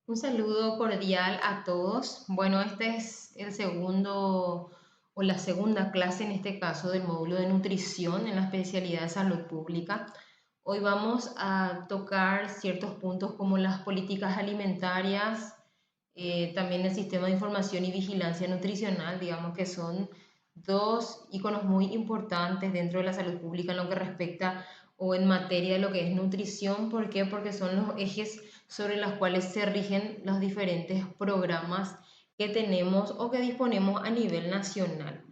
Un saludo cordial a todos. Bueno, este es el segundo o la segunda clase en este caso del módulo de nutrición en la especialidad de salud pública. Hoy vamos a tocar ciertos puntos como las políticas alimentarias, también el sistema de información y vigilancia nutricional, digamos que son dos iconos muy importantes dentro de la salud pública en lo que respecta o en materia de lo que es nutrición. ¿Por qué? Porque son los ejes sobre los cuales se rigen los diferentes programas que tenemos o que disponemos a nivel nacional.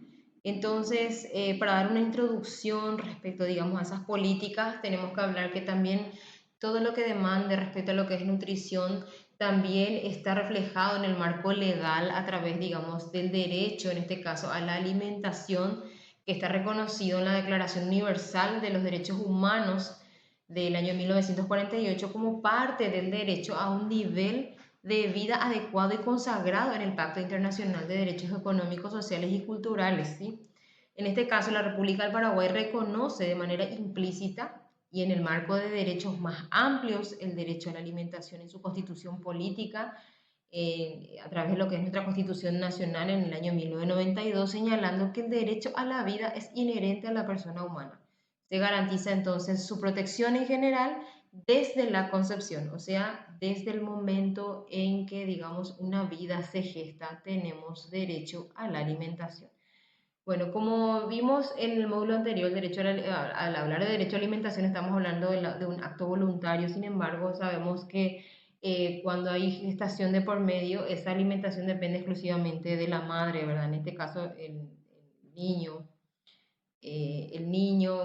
Entonces, para dar una introducción respecto, digamos, a esas políticas, tenemos que hablar que también todo lo que demande respecto a lo que es nutrición también está reflejado en el marco legal a través, digamos, del derecho, en este caso, a la alimentación, que está reconocido en la Declaración Universal de los Derechos Humanos del año 1948 como parte del derecho a un nivel de vida adecuado y consagrado en el Pacto Internacional de Derechos Económicos, Sociales y Culturales, ¿sí? En este caso, la República del Paraguay reconoce de manera implícita y en el marco de derechos más amplios el derecho a la alimentación en su constitución política, a través de lo que es nuestra Constitución Nacional en el año 1992, señalando que el derecho a la vida es inherente a la persona humana. Se garantiza entonces su protección en general desde la concepción, o sea, desde el momento en que, digamos, una vida se gesta, tenemos derecho a la alimentación. Bueno, como vimos en el módulo anterior, al hablar de derecho a alimentación estamos hablando de un acto voluntario. Sin embargo, sabemos que cuando hay gestación de por medio, esa alimentación depende exclusivamente de la madre, ¿verdad? En este caso, el niño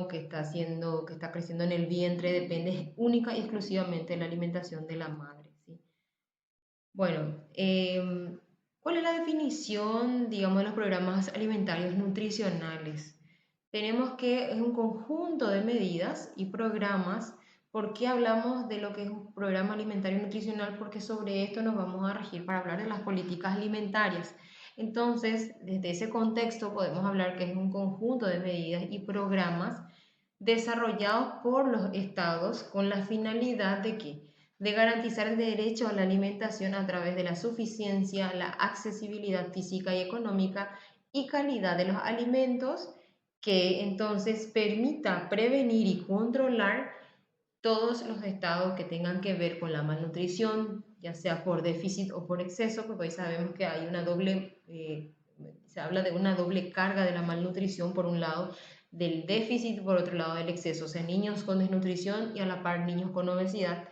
que está creciendo en el vientre depende única y exclusivamente de la alimentación de la madre, ¿sí? Bueno, ¿cuál es la definición, digamos, de los programas alimentarios nutricionales? Tenemos que es un conjunto de medidas y programas. ¿Por qué hablamos de lo que es un programa alimentario nutricional? Porque sobre esto nos vamos a regir para hablar de las políticas alimentarias. Entonces, desde ese contexto podemos hablar que es un conjunto de medidas y programas desarrollados por los estados con la finalidad de que de garantizar el derecho a la alimentación a través de la suficiencia, la accesibilidad física y económica y calidad de los alimentos, que entonces permita prevenir y controlar todos los estados que tengan que ver con la malnutrición, ya sea por déficit o por exceso, porque hoy sabemos que hay una se habla de una doble carga de la malnutrición, por un lado del déficit, por otro lado del exceso, o sea, niños con desnutrición y a la par niños con obesidad,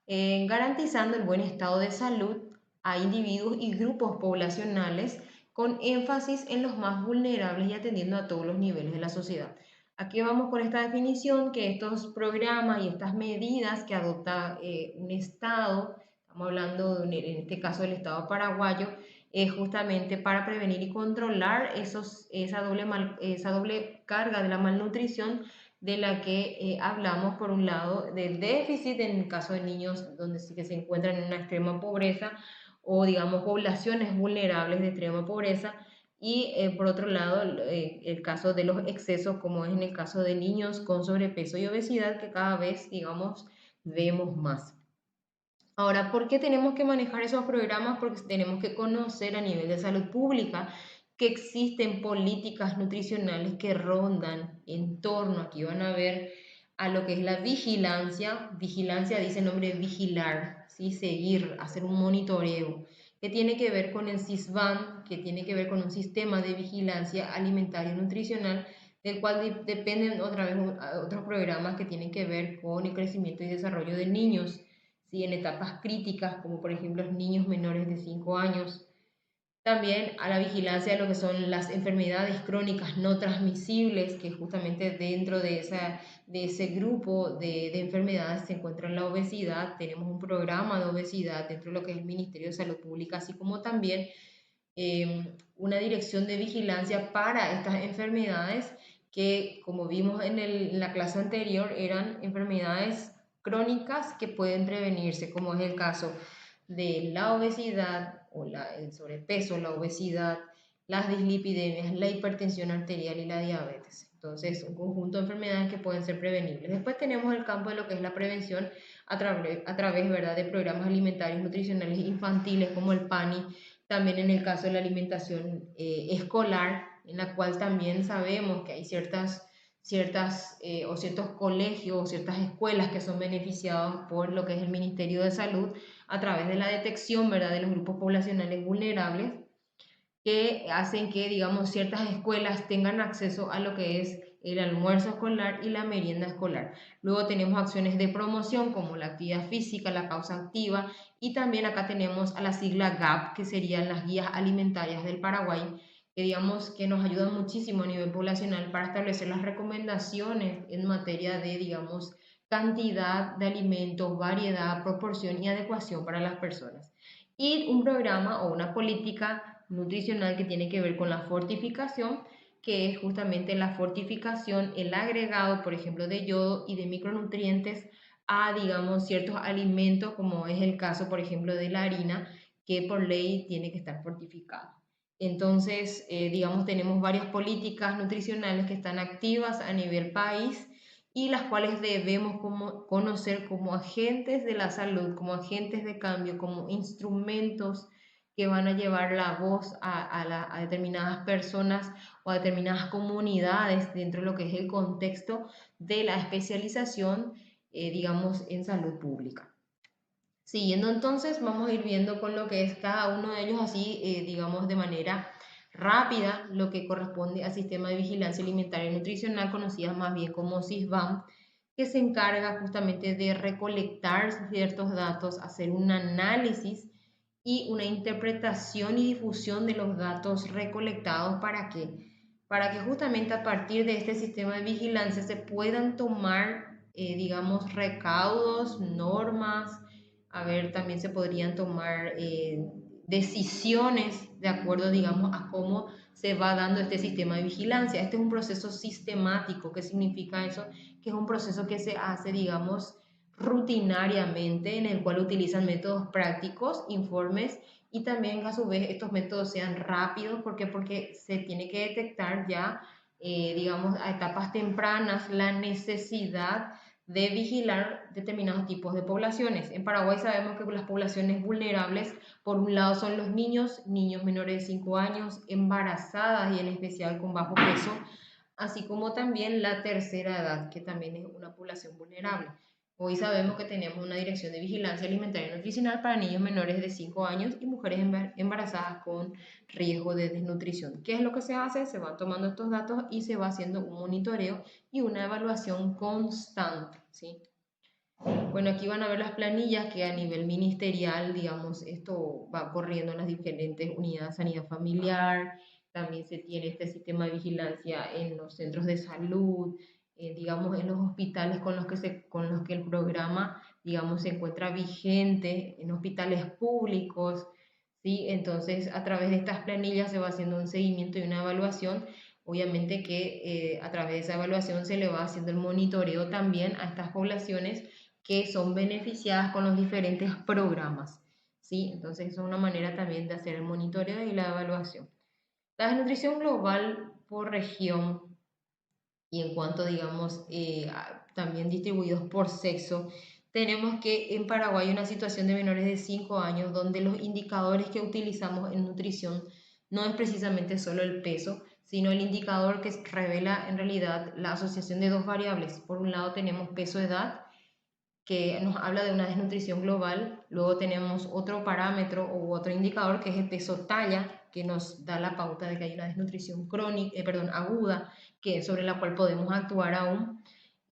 garantizando el buen estado de salud a individuos y grupos poblacionales con énfasis en los más vulnerables y atendiendo a todos los niveles de la sociedad. Aquí vamos con esta definición, que estos programas y estas medidas que adopta un Estado, estamos hablando en este caso del Estado paraguayo, es justamente para prevenir y controlar esa doble carga de la malnutrición de la que hablamos. Por un lado del déficit en el caso de niños donde sí que se encuentran en una extrema pobreza o digamos poblaciones vulnerables de extrema pobreza, y por otro lado el caso de los excesos, como es en el caso de niños con sobrepeso y obesidad, que cada vez, digamos, vemos más. Ahora, ¿por qué tenemos que manejar esos programas? Porque tenemos que conocer a nivel de salud pública que existen políticas nutricionales que rondan en torno, aquí van a ver, a lo que es la vigilancia. Vigilancia dice el nombre vigilar, ¿sí? Seguir, hacer un monitoreo, que tiene que ver con el SISBAN, que tiene que ver con un sistema de vigilancia alimentaria y nutricional, del cual dependen otra vez otros programas que tienen que ver con el crecimiento y desarrollo de niños, ¿sí? En etapas críticas, como por ejemplo los niños menores de 5 años. También a la vigilancia de lo que son las enfermedades crónicas no transmisibles, que justamente dentro de ese grupo de enfermedades se encuentra la obesidad. Tenemos un programa de obesidad dentro de lo que es el Ministerio de Salud Pública, así como también una dirección de vigilancia para estas enfermedades que, como vimos en la clase anterior, eran enfermedades crónicas que pueden prevenirse, como es el caso de la obesidad o el sobrepeso, la obesidad, las dislipidemias, la hipertensión arterial y la diabetes. Entonces, un conjunto de enfermedades que pueden ser prevenibles. Después tenemos el campo de lo que es la prevención a través, ¿verdad?, de programas alimentarios nutricionales infantiles como el PANI, también en el caso de la alimentación escolar, en la cual también sabemos que hay o ciertos colegios o ciertas escuelas que son beneficiados por lo que es el Ministerio de Salud a través de la detección, ¿verdad?, de los grupos poblacionales vulnerables que hacen que, digamos, ciertas escuelas tengan acceso a lo que es el almuerzo escolar y la merienda escolar. Luego tenemos acciones de promoción como la actividad física, la pausa activa, y también acá tenemos a la sigla GAP, que serían las guías alimentarias del Paraguay, que digamos que nos ayudan muchísimo a nivel poblacional para establecer las recomendaciones en materia de, digamos, cantidad de alimentos, variedad, proporción y adecuación para las personas. Y un programa o una política nutricional que tiene que ver con la fortificación, que es justamente la fortificación, el agregado, por ejemplo, de yodo y de micronutrientes a, digamos, ciertos alimentos, como es el caso, por ejemplo, de la harina, que por ley tiene que estar fortificada. Entonces, digamos, tenemos varias políticas nutricionales que están activas a nivel país y las cuales debemos conocer como agentes de la salud, como agentes de cambio, como instrumentos que van a llevar la voz a determinadas personas o a determinadas comunidades dentro de lo que es el contexto de la especialización, digamos, en salud pública. Siguiendo entonces, vamos a ir viendo con lo que es cada uno de ellos así, digamos, de manera rápida, lo que corresponde al Sistema de Vigilancia Alimentaria y Nutricional, conocida más bien como SISBAM, que se encarga justamente de recolectar ciertos datos, hacer un análisis y una interpretación y difusión de los datos recolectados. ¿Para qué? Para que justamente a partir de este sistema de vigilancia se puedan tomar, digamos, recaudos, normas, a ver, también se podrían tomar decisiones de acuerdo, digamos, a cómo se va dando este sistema de vigilancia. Este es un proceso sistemático. ¿Qué significa eso? Que es un proceso que se hace, digamos, rutinariamente, en el cual utilizan métodos prácticos, informes, y también a su vez estos métodos sean rápidos. ¿Por qué? Porque se tiene que detectar ya, digamos, a etapas tempranas la necesidad de vigilar determinados tipos de poblaciones. En Paraguay sabemos que las poblaciones vulnerables, por un lado, son los niños, niños menores de 5 años, embarazadas y en especial con bajo peso, así como también la tercera edad, que también es una población vulnerable. Hoy sabemos que tenemos una dirección de vigilancia alimentaria y nutricional para niños menores de 5 años y mujeres embarazadas con riesgo de desnutrición. ¿Qué es lo que se hace? Se van tomando estos datos y se va haciendo un monitoreo y una evaluación constante, ¿sí? Bueno, aquí van a ver las planillas que a nivel ministerial, digamos, esto va corriendo en las diferentes unidades de sanidad familiar, también se tiene este sistema de vigilancia en los centros de salud, digamos, en los hospitales con los que el programa, digamos, se encuentra vigente, en hospitales públicos, ¿sí? Entonces, a través de estas planillas se va haciendo un seguimiento y una evaluación. Obviamente que a través de esa evaluación se le va haciendo el monitoreo también a estas poblaciones que son beneficiadas con los diferentes programas, ¿sí? Entonces, es una manera también de hacer el monitoreo y la evaluación. La desnutrición global por región y en cuanto, digamos, también distribuidos por sexo, tenemos que en Paraguay hay una situación de menores de 5 años donde los indicadores que utilizamos en nutrición no es precisamente solo el peso, sino el indicador que revela en realidad la asociación de dos variables. Por un lado tenemos peso-edad, que nos habla de una desnutrición global. Luego tenemos otro parámetro u otro indicador que es el peso talla, que nos da la pauta de que hay una desnutrición aguda, sobre la cual podemos actuar aún.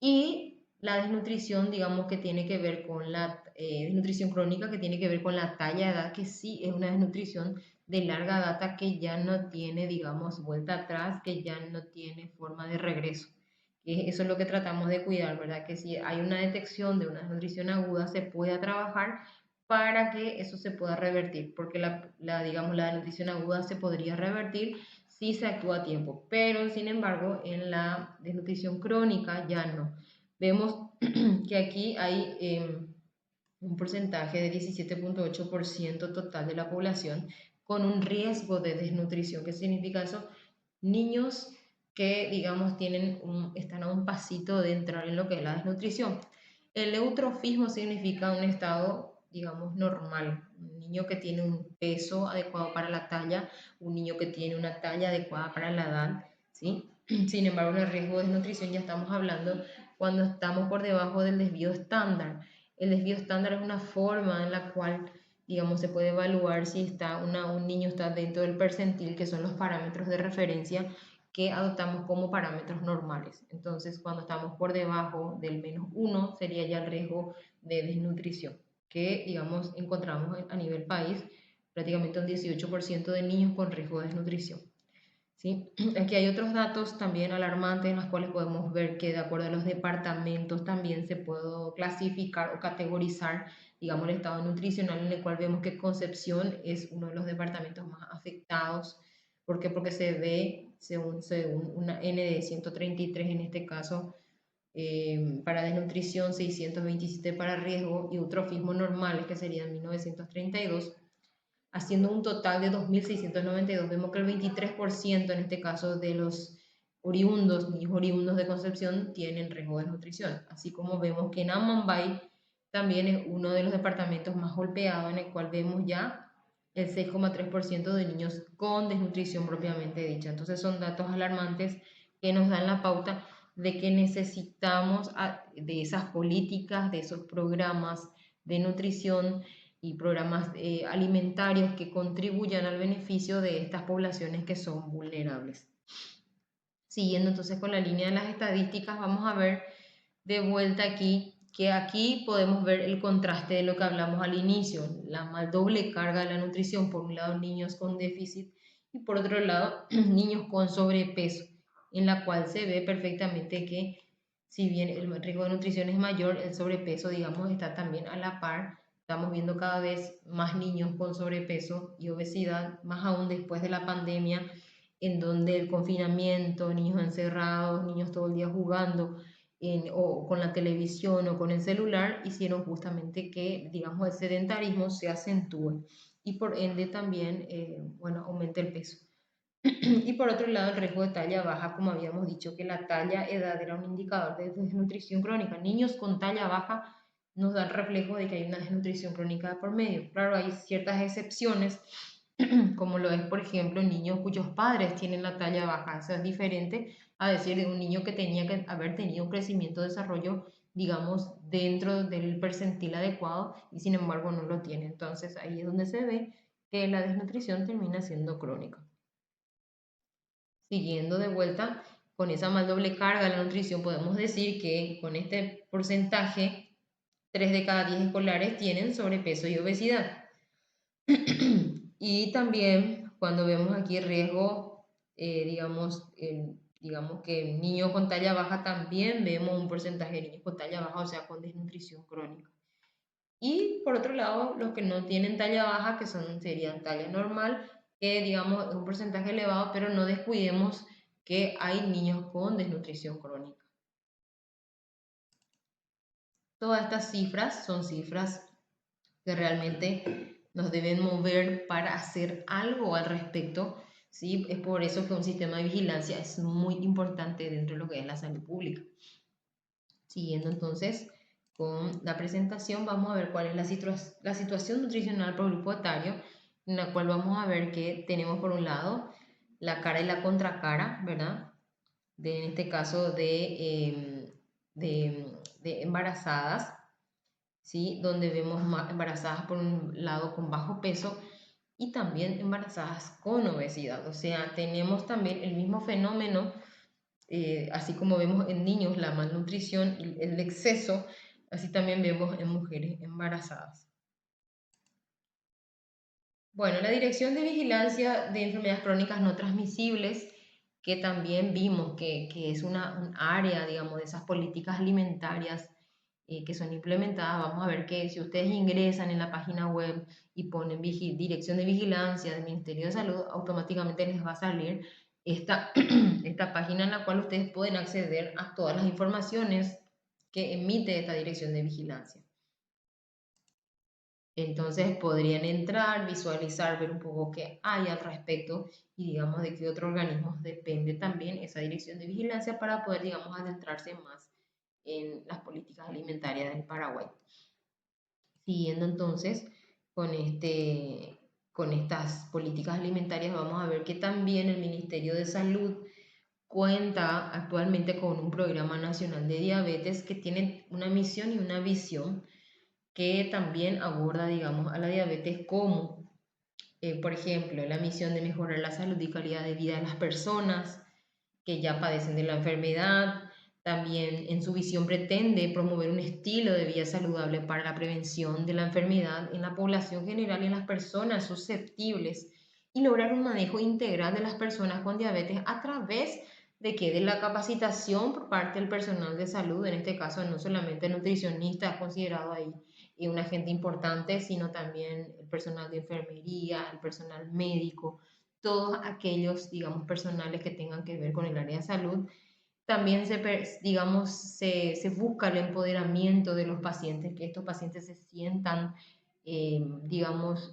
Y la desnutrición, digamos, que tiene que ver con la desnutrición crónica, que tiene que ver con la talla de edad, que sí es una desnutrición de larga data que ya no tiene, digamos, vuelta atrás, que ya no tiene forma de regreso. Eso es lo que tratamos de cuidar, ¿verdad? Que si hay una detección de una desnutrición aguda, se pueda trabajar para que eso se pueda revertir, porque digamos, la desnutrición aguda se podría revertir si se actúa a tiempo, pero sin embargo en la desnutrición crónica ya no. Vemos que aquí hay un porcentaje de 17.8% total de la población con un riesgo de desnutrición. ¿Qué significa eso? Niños que, digamos, están a un pasito de entrar en lo que es la desnutrición. El eutrofismo significa un estado, digamos, normal. Un niño que tiene un peso adecuado para la talla, un niño que tiene una talla adecuada para la edad, ¿sí? Sin embargo, en el riesgo de desnutrición ya estamos hablando cuando estamos por debajo del desvío estándar. El desvío estándar es una forma en la cual, digamos, se puede evaluar si un niño está dentro del percentil, que son los parámetros de referencia que adoptamos como parámetros normales. Entonces, cuando estamos por debajo del -1, sería ya el riesgo de desnutrición, que, digamos, encontramos a nivel país prácticamente un 18% de niños con riesgo de desnutrición. ¿Sí? Aquí hay otros datos también alarmantes en los cuales podemos ver que de acuerdo a los departamentos también se puede clasificar o categorizar, digamos, el estado nutricional, en el cual vemos que Concepción es uno de los departamentos más afectados. ¿Por qué? Porque se ve, según una N de 133 en este caso, para desnutrición, 627 para riesgo y eutrofismo normales, que serían 1932, haciendo un total de 2.692. Vemos que el 23% en este caso de los niños oriundos de Concepción, tienen riesgo de nutrición. Así como vemos que en Amambay también es uno de los departamentos más golpeados, en el cual vemos ya el 6,3% de niños con desnutrición propiamente dicha. Entonces son datos alarmantes que nos dan la pauta de que necesitamos de esas políticas, de esos programas de nutrición y programas alimentarios que contribuyan al beneficio de estas poblaciones que son vulnerables. Siguiendo entonces con la línea de las estadísticas, vamos a ver de vuelta aquí que aquí podemos ver el contraste de lo que hablamos al inicio, la doble carga de la nutrición, por un lado niños con déficit y por otro lado niños con sobrepeso, en la cual se ve perfectamente que si bien el riesgo de nutrición es mayor, el sobrepeso, digamos, está también a la par. Estamos viendo cada vez más niños con sobrepeso y obesidad, más aún después de la pandemia, en donde el confinamiento, niños encerrados, niños todo el día jugando o con la televisión o con el celular, hicieron justamente que, digamos, el sedentarismo se acentúe y por ende también, bueno, aumente el peso. Y por otro lado, el riesgo de talla baja, como habíamos dicho, que la talla edad era un indicador de desnutrición crónica. Niños con talla baja nos dan reflejo de que hay una desnutrición crónica de por medio. Claro, hay ciertas excepciones, como lo es, por ejemplo, niños cuyos padres tienen la talla baja. Eso es diferente a decir de un niño que tenía que haber tenido un crecimiento, desarrollo, digamos, dentro del percentil adecuado y sin embargo no lo tiene. Entonces ahí es donde se ve que la desnutrición termina siendo crónica. Siguiendo de vuelta con esa más doble carga de la nutrición, podemos decir que con este porcentaje, 3 de cada 10 escolares tienen sobrepeso y obesidad. Y también cuando vemos aquí riesgo, digamos que en niños con talla baja también vemos un porcentaje de niños con talla baja, o sea, con desnutrición crónica. Y por otro lado, los que no tienen talla baja, que serían talla normal, que digamos es un porcentaje elevado, pero no descuidemos que hay niños con desnutrición crónica. Todas estas cifras son cifras que realmente nos deben mover para hacer algo al respecto, ¿sí? Es por eso que un sistema de vigilancia es muy importante dentro de lo que es la salud pública. Siguiendo entonces con la presentación, vamos a ver cuál es la situación nutricional por grupo etario, en la cual vamos a ver que tenemos por un lado la cara y la contracara, ¿verdad? En este caso de embarazadas, ¿sí? Donde vemos embarazadas por un lado con bajo peso y también embarazadas con obesidad. O sea, tenemos también el mismo fenómeno, así como vemos en niños la malnutrición y el exceso, así también vemos en mujeres embarazadas. Bueno, la Dirección de Vigilancia de Enfermedades Crónicas No Transmisibles, que también vimos que es un área, digamos, de esas políticas alimentarias que son implementadas. Vamos a ver que si ustedes ingresan en la página web y ponen Dirección de Vigilancia del Ministerio de Salud, automáticamente les va a salir esta, esta página en la cual ustedes pueden acceder a todas las informaciones que emite esta Dirección de Vigilancia. Entonces podrían entrar, visualizar, ver un poco qué hay al respecto y digamos de qué otros organismos depende también esa dirección de vigilancia para poder, digamos, adentrarse más en las políticas alimentarias del Paraguay. Siguiendo entonces con, con estas políticas alimentarias, vamos a ver que también el Ministerio de Salud cuenta actualmente con un programa nacional de diabetes que tiene una misión y una visión que también aborda, digamos, a la diabetes como, por ejemplo, la misión de mejorar la salud y calidad de vida de las personas que ya padecen de la enfermedad. También en su visión pretende promover un estilo de vida saludable para la prevención de la enfermedad en la población general y en las personas susceptibles y lograr un manejo integral de las personas con diabetes a través de la capacitación por parte del personal de salud, en este caso no solamente el nutricionista es considerado ahí y un agente importante, sino también el personal de enfermería, el personal médico, todos aquellos, digamos, personales que tengan que ver con el área de salud. También digamos, se busca el empoderamiento de los pacientes, que estos pacientes se sientan, digamos,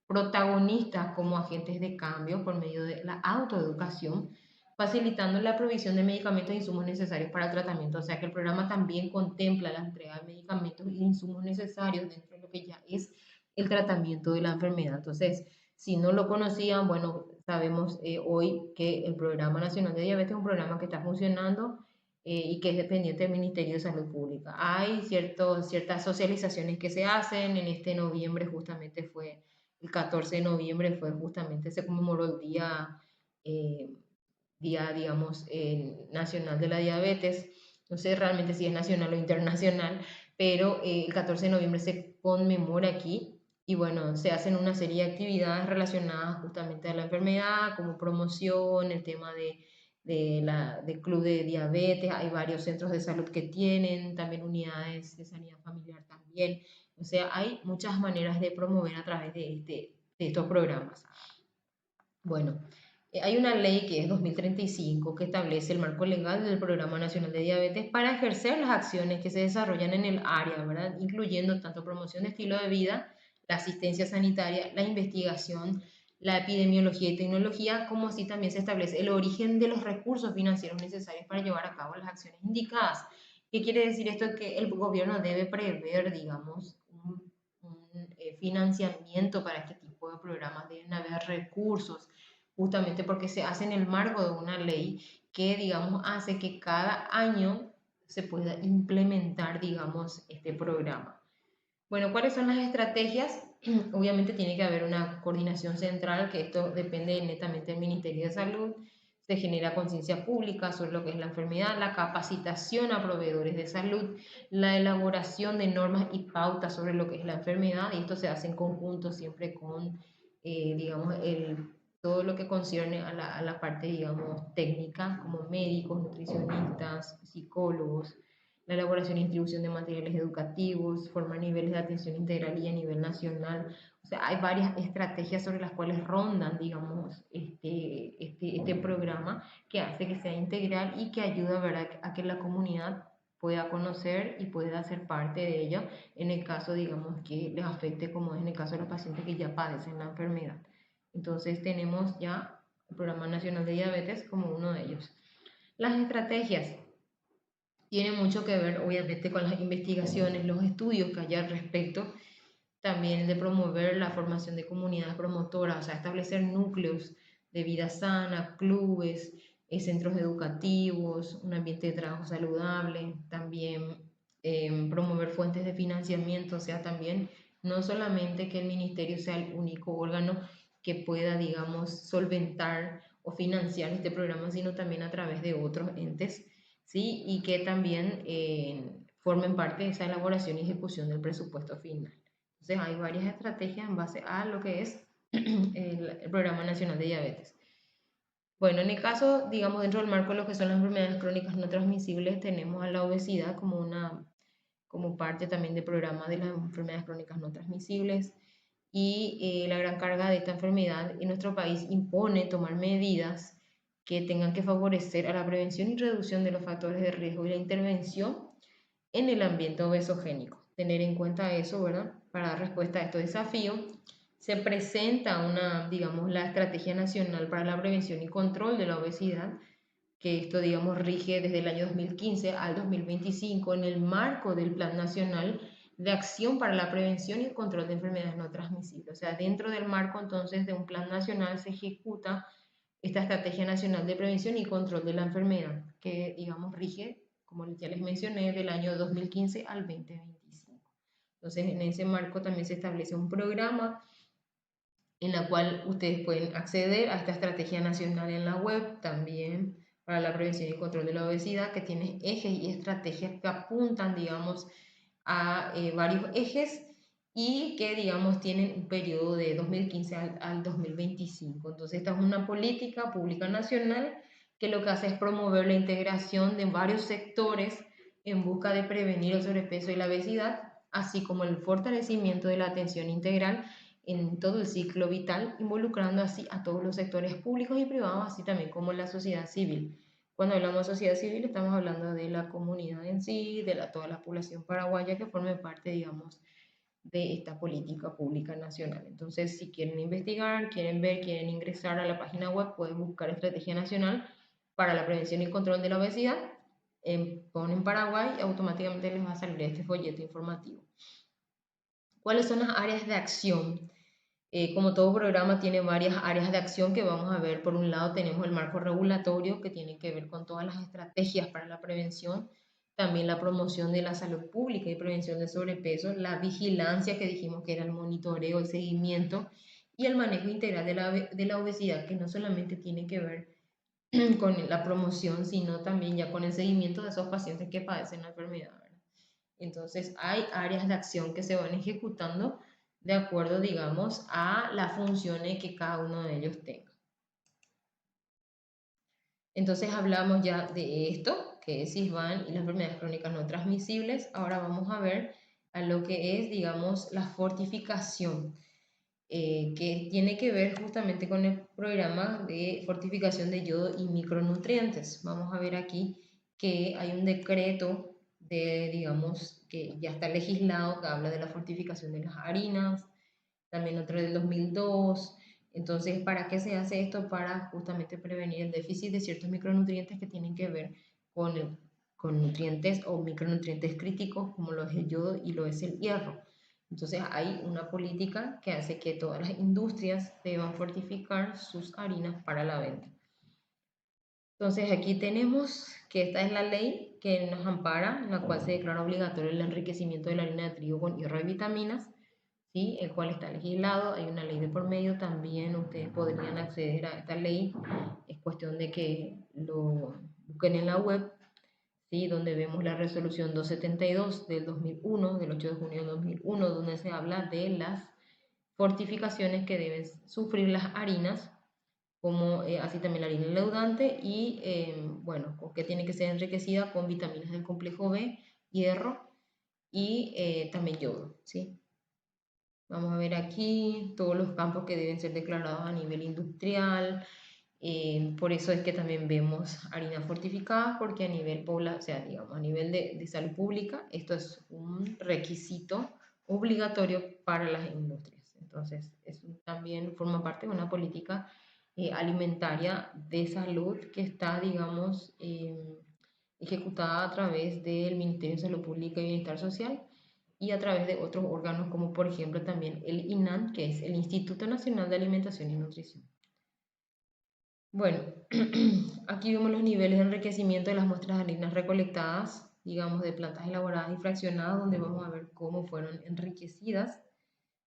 protagonistas como agentes de cambio por medio de la autoeducación, facilitando la provisión de medicamentos e insumos necesarios para el tratamiento. O sea que el programa también contempla la entrega de medicamentos y insumos necesarios dentro de lo que ya es el tratamiento de la enfermedad. Entonces, si no lo conocían, bueno, sabemos hoy que el Programa Nacional de Diabetes es un programa que está funcionando y que es dependiente del Ministerio de Salud Pública. Hay ciertas socializaciones que se hacen. En este noviembre justamente fue, el 14 de noviembre fue justamente, se conmemoró el eh, día digamos, nacional de la diabetes. No sé realmente si es nacional o internacional, pero el 14 de noviembre se conmemora aquí y bueno, se hacen una serie de actividades relacionadas justamente a la enfermedad, como promoción, el tema de club de diabetes, hay varios centros de salud que tienen, también unidades de sanidad familiar también. O sea, hay muchas maneras de promover a través de estos programas. Bueno, hay una ley que es 2035 que establece el marco legal del Programa Nacional de Diabetes para ejercer las acciones que se desarrollan en el área, ¿verdad? Incluyendo tanto promoción de estilo de vida, la asistencia sanitaria, la investigación, la epidemiología y tecnología, como así también se establece el origen de los recursos financieros necesarios para llevar a cabo las acciones indicadas. ¿Qué quiere decir esto? Que el gobierno debe prever, digamos, un financiamiento para este tipo de programas, deben haber recursos justamente porque se hace en el marco de una ley que, digamos, hace que cada año se pueda implementar, digamos, este programa. Bueno, ¿cuáles son las estrategias? Obviamente tiene que haber una coordinación central, que esto depende netamente del Ministerio de Salud. Se genera conciencia pública sobre lo que es la enfermedad, la capacitación a proveedores de salud, la elaboración de normas y pautas sobre lo que es la enfermedad, y esto se hace en conjunto siempre con, digamos, todo lo que concierne a la parte, digamos, técnica, como médicos, nutricionistas, psicólogos, la elaboración y distribución de materiales educativos, formar niveles de atención integral y a nivel nacional. O sea, hay varias estrategias sobre las cuales rondan, digamos, este programa que hace que sea integral y que ayuda, ¿verdad?, a que la comunidad pueda conocer y pueda ser parte de ello en el caso, digamos, que les afecte, como es en el caso de los pacientes que ya padecen la enfermedad. Entonces tenemos ya el Programa Nacional de Diabetes como uno de ellos. Las estrategias tienen mucho que ver, obviamente, con las investigaciones, los estudios que hay al respecto, también de promover la formación de comunidades promotoras, o sea, establecer núcleos de vida sana, clubes, centros educativos, un ambiente de trabajo saludable, también promover fuentes de financiamiento, o sea, también no solamente que el ministerio sea el único órgano que pueda, digamos, solventar o financiar este programa, sino también a través de otros entes, ¿sí? Y que también formen parte de esa elaboración y ejecución del presupuesto final. Entonces hay varias estrategias en base a lo que es el Programa Nacional de Diabetes. Bueno, en el caso, digamos, dentro del marco de lo que son las enfermedades crónicas no transmisibles, tenemos a la obesidad como parte también del programa de las enfermedades crónicas no transmisibles, y la gran carga de esta enfermedad en nuestro país impone tomar medidas que tengan que favorecer a la prevención y reducción de los factores de riesgo y la intervención en el ambiente obesogénico. Tener en cuenta eso, ¿verdad? Para dar respuesta a estos desafíos, se presenta digamos, la Estrategia Nacional para la Prevención y Control de la Obesidad que esto, digamos, rige desde el año 2015 al 2025 en el marco del Plan Nacional de Acción para la Prevención y el Control de Enfermedades No Transmisibles. O sea, dentro del marco entonces de un plan nacional se ejecuta esta Estrategia Nacional de Prevención y Control de la Enfermedad, que, digamos, rige, como ya les mencioné, del año 2015 al 2025. Entonces, en ese marco también se establece un programa en la cual ustedes pueden acceder a esta estrategia nacional en la web, también para la prevención y control de la obesidad, que tiene ejes y estrategias que apuntan, digamos, a varios ejes y que, digamos, tienen un periodo de 2015 al 2025. Entonces, esta es una política pública nacional que lo que hace es promover la integración de varios sectores en busca de prevenir el sobrepeso y la obesidad, así como el fortalecimiento de la atención integral en todo el ciclo vital, involucrando así a todos los sectores públicos y privados, así también como la sociedad civil. Cuando hablamos de sociedad civil, estamos hablando de la comunidad en sí, de toda la población paraguaya que forme parte, digamos, de esta política pública nacional. Entonces, si quieren investigar, quieren ver, quieren ingresar a la página web, pueden buscar Estrategia Nacional para la Prevención y Control de la Obesidad, ponen Paraguay y automáticamente les va a salir este folleto informativo. ¿Cuáles son las áreas de acción? Como todo programa tiene varias áreas de acción que vamos a ver. Por un lado tenemos el marco regulatorio que tiene que ver con todas las estrategias para la prevención, también la promoción de la salud pública y prevención de sobrepeso, la vigilancia que dijimos que era el monitoreo, el seguimiento y el manejo integral de la obesidad, que no solamente tiene que ver con la promoción, sino también ya con el seguimiento de esos pacientes que padecen la enfermedad, ¿verdad? Entonces hay áreas de acción que se van ejecutando de acuerdo, digamos, a las funciones que cada uno de ellos tenga. Entonces hablamos ya de esto, que es CISBAN y las enfermedades crónicas no transmisibles. Ahora vamos a ver a lo que es, digamos, la fortificación, que tiene que ver justamente con el programa de fortificación de yodo y micronutrientes. Vamos a ver aquí que hay un decreto de, digamos, que ya está legislado, que habla de la fortificación de las harinas, también otro del 2002. Entonces, ¿para qué se hace esto? Para justamente prevenir el déficit de ciertos micronutrientes que tienen que ver con nutrientes o micronutrientes críticos, como lo es el yodo y lo es el hierro. Entonces, hay una política que hace que todas las industrias deban fortificar sus harinas para la venta. Entonces, aquí tenemos que esta es la ley que nos ampara, en la cual se declara obligatorio el enriquecimiento de la harina de trigo con hierro y vitaminas, ¿sí? El cual está legislado, hay una ley de por medio, también ustedes podrían acceder a esta ley, es cuestión de que lo busquen en la web, ¿sí? Donde vemos la resolución 272 del 2001, del 8 de junio del 2001, donde se habla de las fortificaciones que deben sufrir las harinas, como así también la harina leudante y, bueno, que tiene que ser enriquecida con vitaminas del complejo B, hierro y también yodo, ¿sí? Vamos a ver aquí todos los campos que deben ser declarados a nivel industrial. Por eso es que también vemos harinas fortificadas, porque a nivel o sea, digamos, a nivel de salud pública, esto es un requisito obligatorio para las industrias. Entonces, también forma parte de una política alimentaria de salud que está, digamos, ejecutada a través del Ministerio de Salud Pública y Bienestar Social y a través de otros órganos como por ejemplo también el INAN, que es el Instituto Nacional de Alimentación y Nutrición. Bueno, aquí vemos los niveles de enriquecimiento de las muestras de harinas recolectadas, digamos, de plantas elaboradas y fraccionadas, donde vamos a ver cómo fueron enriquecidas,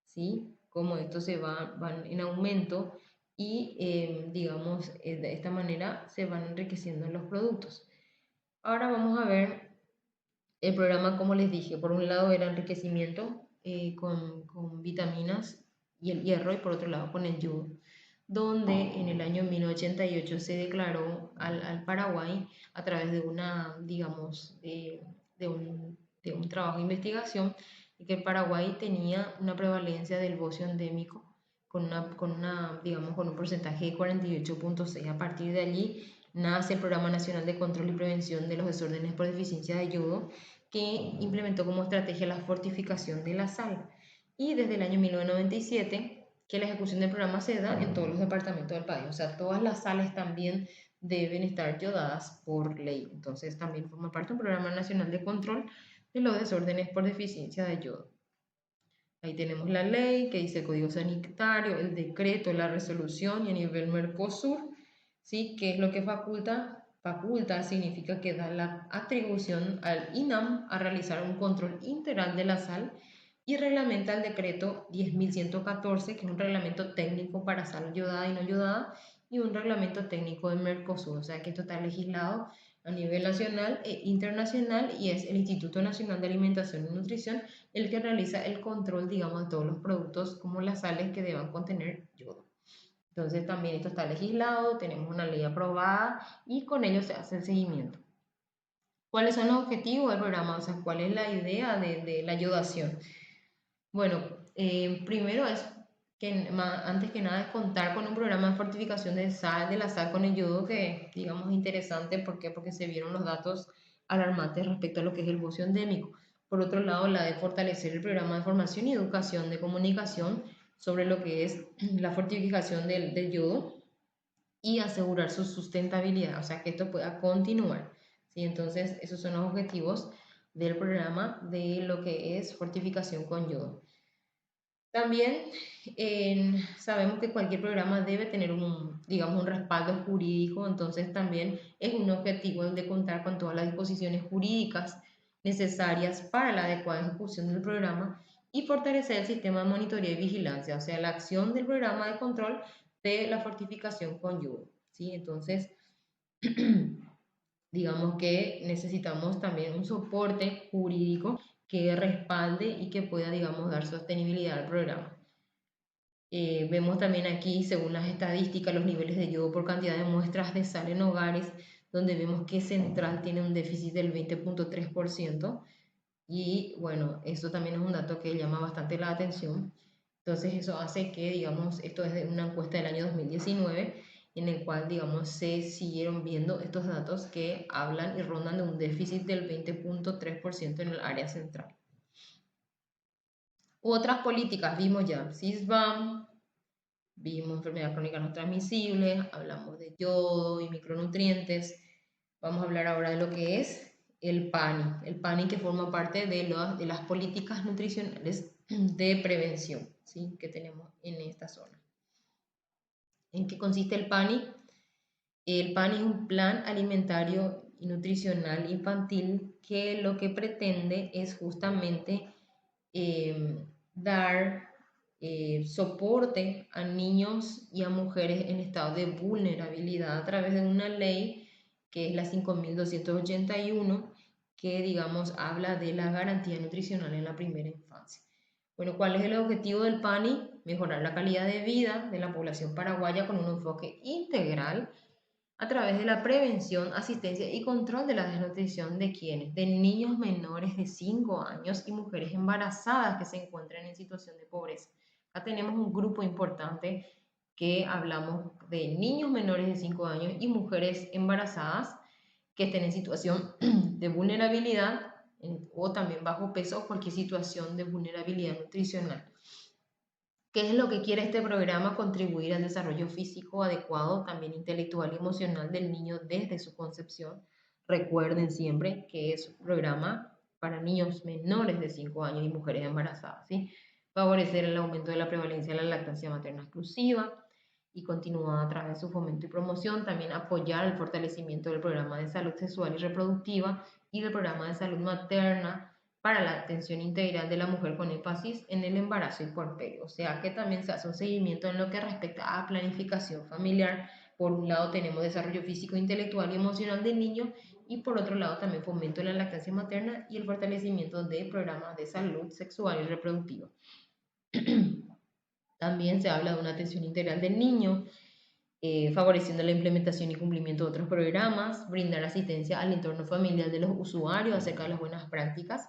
¿sí? Cómo estos van en aumento y, digamos, de esta manera se van enriqueciendo los productos. Ahora vamos a ver el programa, como les dije, por un lado era enriquecimiento con vitaminas y el hierro, y por otro lado con el yodo, donde en el año 1988 se declaró al Paraguay a través de una, digamos, de un trabajo de investigación, que el Paraguay tenía una prevalencia del bocio endémico digamos, con un porcentaje de 48.6. A partir de allí nace el Programa Nacional de Control y Prevención de los Desórdenes por Deficiencia de Yodo, que implementó como estrategia la fortificación de la sal. Y desde el año 1997, que la ejecución del programa se da en todos los departamentos del país. O sea, todas las sales también deben estar yodadas por ley. Entonces también forma parte de un programa nacional de control de los desórdenes por deficiencia de yodo. Ahí tenemos la ley que dice código sanitario, el decreto, la resolución y a nivel Mercosur, ¿sí? ¿Qué es lo que faculta? Faculta significa que da la atribución al INAM a realizar un control integral de la sal y reglamenta el decreto 10.114, que es un reglamento técnico para sal yodada y no yodada, y un reglamento técnico de Mercosur, o sea que esto está legislado a nivel nacional e internacional y es el Instituto Nacional de Alimentación y Nutrición el que realiza el control, digamos, de todos los productos como las sales que deban contener yodo. Entonces también esto está legislado, tenemos una ley aprobada y con ello se hace el seguimiento. ¿Cuáles son los objetivos del programa? O sea, ¿cuál es la idea de la yodación? Bueno, primero es que antes que nada es contar con un programa de fortificación de la sal con el yodo que digamos es interesante. ¿Por qué? Porque se vieron los datos alarmantes respecto a lo que es el bocio endémico. Por otro lado, la de fortalecer el programa de formación y educación de comunicación sobre lo que es la fortificación del yodo y asegurar su sustentabilidad, o sea, que esto pueda continuar. ¿Sí? Entonces, esos son los objetivos del programa de lo que es fortificación con yodo. También sabemos que cualquier programa debe tener digamos, un respaldo jurídico, entonces también es un objetivo el de contar con todas las disposiciones jurídicas necesarias para la adecuada ejecución del programa y fortalecer el sistema de monitoreo y vigilancia, o sea, la acción del programa de control de la fortificación con yodo, ¿sí? Entonces, digamos que necesitamos también un soporte jurídico que respalde y que pueda, digamos, dar sostenibilidad al programa. Vemos también aquí, según las estadísticas, los niveles de yodo por cantidad de muestras de sal en hogares, donde vemos que Central tiene un déficit del 20.3%. Y bueno, eso también es un dato que llama bastante la atención. Entonces eso hace que, digamos, esto es de una encuesta del año 2019, en el cual, digamos, se siguieron viendo estos datos que hablan y rondan de un déficit del 20.3% en el área central. Otras políticas vimos ya, CISBAM, vimos enfermedades crónicas no transmisibles, hablamos de yodo y micronutrientes. Vamos a hablar ahora de lo que es el PANI que forma parte de las políticas nutricionales de prevención, ¿sí? Que tenemos en esta zona. ¿En qué consiste el PANI? El PANI es un plan alimentario y nutricional infantil que lo que pretende es justamente dar soporte a niños y a mujeres en estado de vulnerabilidad a través de una ley que es la 5281, que digamos habla de la garantía nutricional en la primera infancia. Bueno, ¿cuál es el objetivo del PANI? Mejorar la calidad de vida de la población paraguaya con un enfoque integral a través de la prevención, asistencia y control de la desnutrición de quienes, de niños menores de 5 años y mujeres embarazadas que se encuentran en situación de pobreza. Acá tenemos un grupo importante que hablamos de niños menores de 5 años y mujeres embarazadas que estén en situación de vulnerabilidad o también bajo peso o cualquier situación de vulnerabilidad nutricional. ¿Qué es lo que quiere este programa? Contribuir al desarrollo físico adecuado, también intelectual y emocional del niño desde su concepción. Recuerden siempre que es un programa para niños menores de 5 años y mujeres embarazadas, ¿sí? Favorecer el aumento de la prevalencia de la lactancia materna exclusiva y continuar a través de su fomento y promoción. También apoyar el fortalecimiento del programa de salud sexual y reproductiva y del programa de salud materna para la atención integral de la mujer con énfasis en el embarazo y puerperio. O sea que también se hace un seguimiento en lo que respecta a planificación familiar. Por un lado tenemos desarrollo físico, intelectual y emocional del niño y por otro lado también fomento de la lactancia materna y el fortalecimiento de programas de salud sexual y reproductiva. También se habla de una atención integral del niño, favoreciendo la implementación y cumplimiento de otros programas, brindar asistencia al entorno familiar de los usuarios acerca de las buenas prácticas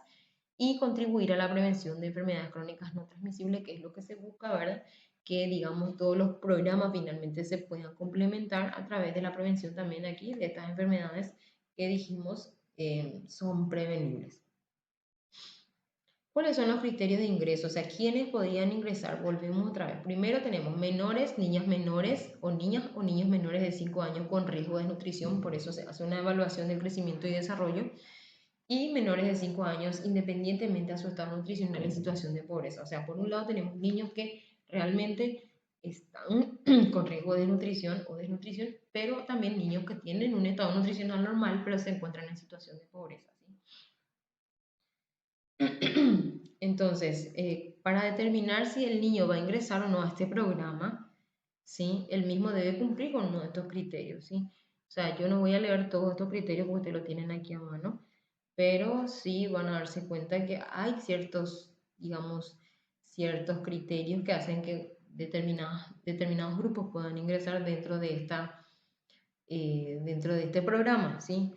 y contribuir a la prevención de enfermedades crónicas no transmisibles, que es lo que se busca, ¿verdad? Que, digamos, todos los programas finalmente se puedan complementar a través de la prevención también aquí de estas enfermedades que dijimos son prevenibles. ¿Cuáles son los criterios de ingreso? O sea, ¿quiénes podrían ingresar? Volvemos otra vez. Primero tenemos menores, niñas menores o niñas o niños menores de 5 años con riesgo de desnutrición, por eso se hace una evaluación del crecimiento y desarrollo, y menores de 5 años independientemente a su estado nutricional en situación de pobreza. O sea, por un lado tenemos niños que realmente están con riesgo de desnutrición o desnutrición, pero también niños que tienen un estado nutricional normal, pero se encuentran en situación de pobreza. Entonces, para determinar si el niño va a ingresar o no a este programa, ¿sí? El mismo debe cumplir con uno de estos criterios, ¿sí? O sea, yo no voy a leer todos estos criterios porque ustedes lo tienen aquí a mano, pero sí van a darse cuenta que hay ciertos, digamos, ciertos criterios que hacen que determinados grupos puedan ingresar dentro de este programa, ¿sí?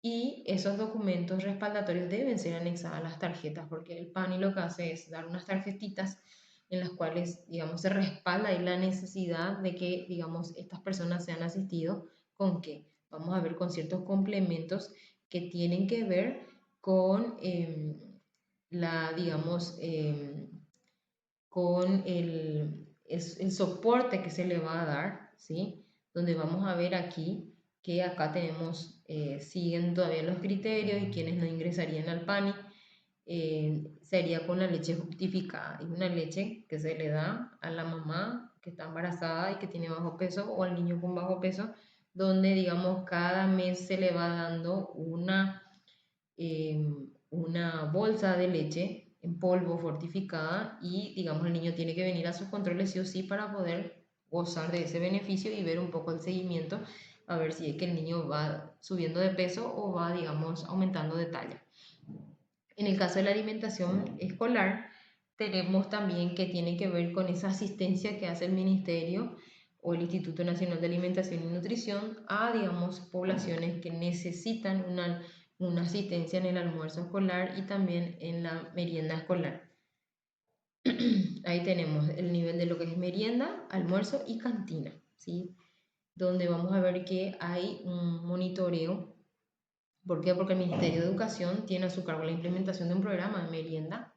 Y esos documentos respaldatorios deben ser anexados a las tarjetas, porque el PANI lo que hace es dar unas tarjetitas en las cuales, digamos, se respalda ahí la necesidad de que, digamos, estas personas sean asistidos con que vamos a ver con ciertos complementos que tienen que ver con digamos, con el soporte que se le va a dar, ¿sí? Donde vamos a ver aquí que acá tenemos, siguen todavía los criterios y quienes no ingresarían al PANI, sería con la leche fructificada. Es una leche que se le da a la mamá que está embarazada y que tiene bajo peso o al niño con bajo peso, donde digamos cada mes se le va dando una bolsa de leche en polvo fortificada y digamos el niño tiene que venir a sus controles sí o sí para poder gozar de ese beneficio y ver un poco el seguimiento a ver si es que el niño va subiendo de peso o va digamos aumentando de talla. En el caso de la alimentación escolar tenemos también que tiene que ver con esa asistencia que hace el Ministerio o el Instituto Nacional de Alimentación y Nutrición a, digamos, poblaciones que necesitan una asistencia en el almuerzo escolar y también en la merienda escolar. Ahí tenemos el nivel de lo que es merienda, almuerzo y cantina, ¿sí? Donde vamos a ver que hay un monitoreo. ¿Por qué? Porque el Ministerio de Educación tiene a su cargo la implementación de un programa de merienda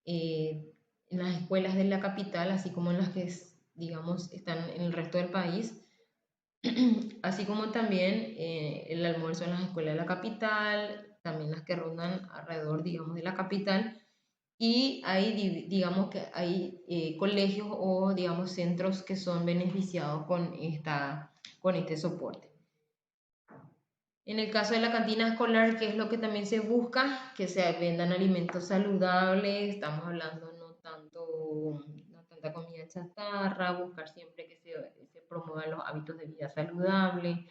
en las escuelas de la capital, así como en las que, digamos, están en el resto del país, así como también el almuerzo en las escuelas de la capital, también las que rondan alrededor, digamos, de la capital, y hay, digamos, que hay colegios o, digamos, centros que son beneficiados con este soporte. En el caso de la cantina escolar, ¿qué es lo que también se busca? Que se vendan alimentos saludables, estamos hablando no tanta comida chatarra, buscar siempre que se promuevan los hábitos de vida saludable,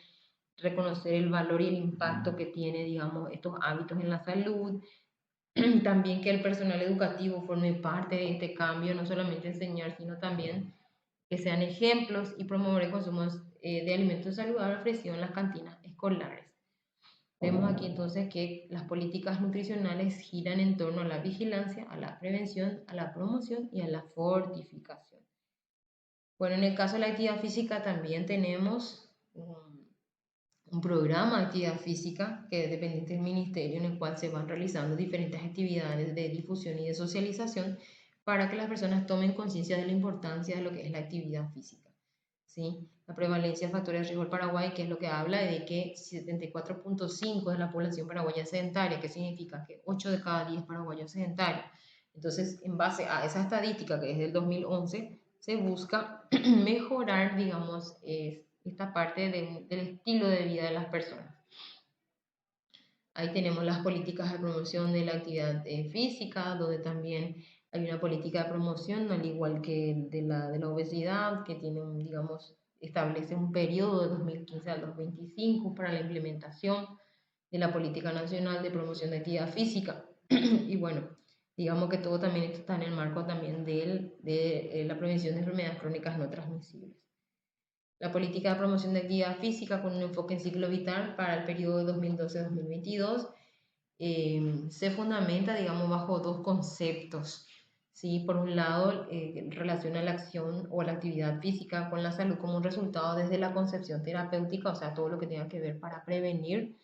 reconocer el valor y el impacto que tiene, digamos, estos hábitos en la salud. También que el personal educativo forme parte de este cambio, no solamente enseñar, sino también que sean ejemplos y promover el consumo de alimentos saludables ofrecidos en las cantinas escolares. Vemos aquí entonces que las políticas nutricionales giran en torno a la vigilancia, a la prevención, a la promoción y a la fortificación. Bueno, en el caso de la actividad física también tenemos un programa de actividad física que es dependiente del ministerio en el cual se van realizando diferentes actividades de difusión y de socialización para que las personas tomen conciencia de la importancia de lo que es la actividad física. ¿Sí? La prevalencia de factores de riesgo del Paraguay, que es lo que habla de que 74.5 de la población paraguaya es sedentaria, que significa que 8 de cada 10 paraguayos sedentarios. Entonces, en base a esa estadística que es del 2011, se busca mejorar, digamos, esta parte del estilo de vida de las personas. Ahí tenemos las políticas de promoción de la actividad física, donde también hay una política de promoción, al igual que de la obesidad, que tiene, digamos, establece un periodo de 2015 al 2025 para la implementación de la Política Nacional de Promoción de Actividad Física. Y bueno, digamos que todo también está en el marco también de la prevención de enfermedades crónicas no transmisibles. La política de promoción de actividad física con un enfoque en ciclo vital para el periodo de 2012-2022 se fundamenta, digamos, bajo dos conceptos. ¿Sí? Por un lado, relaciona la acción o la actividad física con la salud como un resultado desde la concepción terapéutica, o sea, todo lo que tenga que ver para prevenir,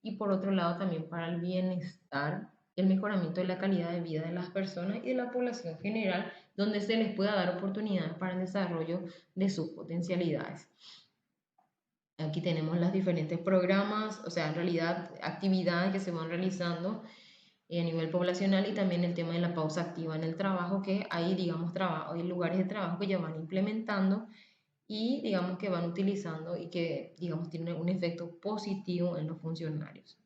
y por otro lado también para el bienestar el mejoramiento de la calidad de vida de las personas y de la población general, donde se les pueda dar oportunidades para el desarrollo de sus potencialidades. Aquí tenemos los diferentes programas, o sea, en realidad actividades que se van realizando a nivel poblacional y también el tema de la pausa activa en el trabajo, que hay, digamos, hay lugares de trabajo que ya van implementando y, digamos, que van utilizando y que, digamos, tienen un efecto positivo en los funcionarios.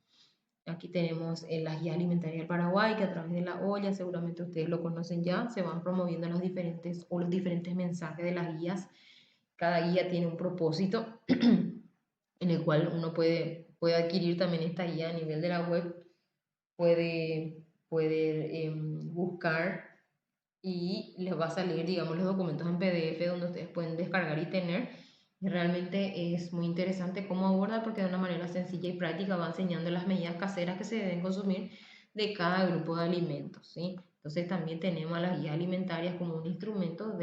Aquí tenemos la guía alimentaria del Paraguay, que a través de la olla, seguramente ustedes lo conocen ya, se van promoviendo los diferentes mensajes de las guías. Cada guía tiene un propósito en el cual uno puede adquirir también esta guía a nivel de la web, puede buscar y les va a salir, digamos, los documentos en PDF donde ustedes pueden descargar y tener. Y realmente es muy interesante cómo aborda porque de una manera sencilla y práctica va enseñando las medidas caseras que se deben consumir de cada grupo de alimentos, ¿sí? Entonces también tenemos a las guías alimentarias como un instrumento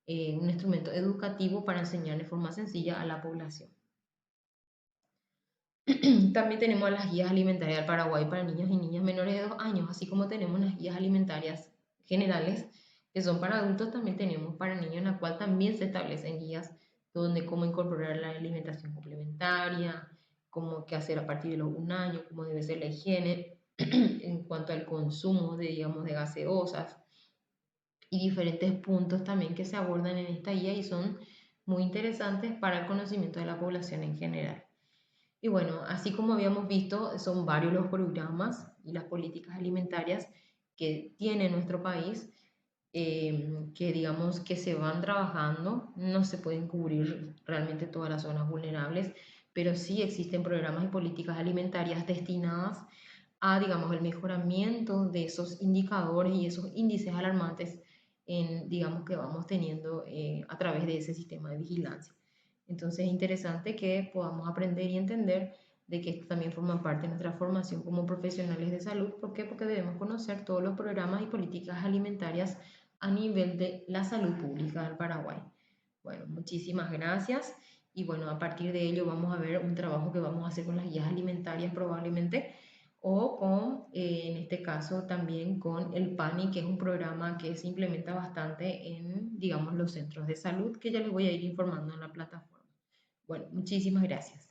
educativo para enseñar de forma sencilla a la población. También tenemos las guías alimentarias del Paraguay para niños y niñas menores de 2 años, así como tenemos las guías alimentarias generales que son para adultos, también tenemos para niños en la cual también se establecen guías donde cómo incorporar la alimentación complementaria, cómo qué hacer a partir de los 1 año, cómo debe ser la higiene en cuanto al consumo de, digamos, de gaseosas y diferentes puntos también que se abordan en esta guía y son muy interesantes para el conocimiento de la población en general. Y bueno, así como habíamos visto, son varios los programas y las políticas alimentarias que tiene nuestro país, que digamos que se van trabajando, no se pueden cubrir realmente todas las zonas vulnerables, pero sí existen programas y políticas alimentarias destinadas a, digamos, el mejoramiento de esos indicadores y esos índices alarmantes digamos, que vamos teniendo a través de ese sistema de vigilancia. Entonces es interesante que podamos aprender y entender de que esto también forma parte de nuestra formación como profesionales de salud. ¿Por qué? Porque debemos conocer todos los programas y políticas alimentarias a nivel de la salud pública del Paraguay. Bueno, muchísimas gracias. Y bueno, a partir de ello vamos a ver un trabajo que vamos a hacer con las guías alimentarias probablemente o con, en este caso también con el PANI, que es un programa que se implementa bastante en, digamos, los centros de salud, que ya les voy a ir informando en la plataforma. Bueno, muchísimas gracias.